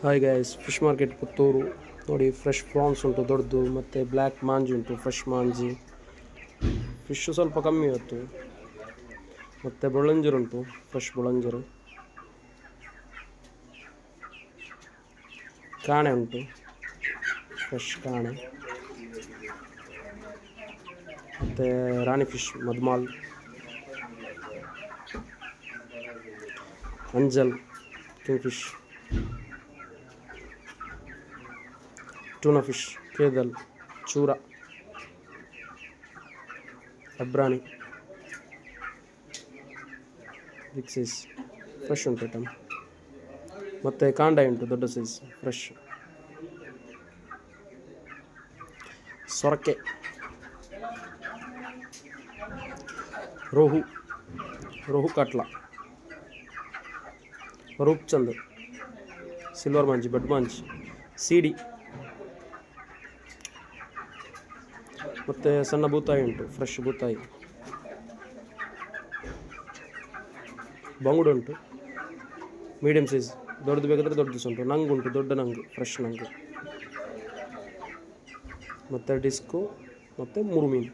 Hi guys, fish market Puttur ನೋಡಿ. Fresh France ಉಂಟು ದೊಡ್ಡದು, ಮತ್ತು ಬ್ಲ್ಯಾಕ್ ಮಾಂಜಿ ಉಂಟು, ಫ್ರೆಶ್ ಮಾಂಜಿ. ಫಿಶ್ಶು ಸ್ವಲ್ಪ ಕಮ್ಮಿ ಇವತ್ತು. ಮತ್ತು ಬೊಳಂಜರು ಉಂಟು, ಫ್ರೆಶ್ ಬೊಳಂಜರು. ಕಾಣೆ ಉಂಟು, ಫ್ರೆಶ್ ಕಾಣೆ. ಮತ್ತು ರಾಣಿ ಫಿಶ್, ಮದ್ಮಾಲ್, ಅಂಜಲ್, ಕಿಂಗ್ ಫಿಶ್, ಟೂನಾ ಫಿಶ್, ಕೇದಲ್, ಚೂರ, ಅಬ್ರಾಣಿ, ಬಿಗ್ ಸೈಜ್ ಫ್ರೆಶ್ ಉಂಟು ಐಟಮ್. ಮತ್ತು ಕಾಂಡಾಯಿ ಉಂಟು ದೊಡ್ಡ ಸೈಜ್ ಫ್ರೆಶ್. ಸೊರಕೆ, ರೋಹು ಕಾಟ್ಲಾ, ರೂಪ್ಚಂದ್, ಸಿಲ್ವರ್ ಮಾಂಜಿ, ಬಡ್ ಮಾಂಜಿ, ಸೀಡಿ. ಮತ್ತು ಸಣ್ಣ ಬೂತಾಯಿ ಉಂಟು, ಫ್ರೆಶ್ ಬೂತಾಯಿ. ಬಂಗುಡು ಉಂಟು, ಮೀಡಿಯಮ್ ಸೈಜ್. ದೊಡ್ಡದು ಬೇಕಾದರೆ ದೊಡ್ಡದು ಸಹ ಉಂಟು. ನಂಗು ಉಂಟು, ದೊಡ್ಡ ನಂಗು, ಫ್ರೆಶ್ ನಂಗು. ಮತ್ತು ಡಿಸ್ಕು ಮತ್ತು ಮುರುಮೀನು.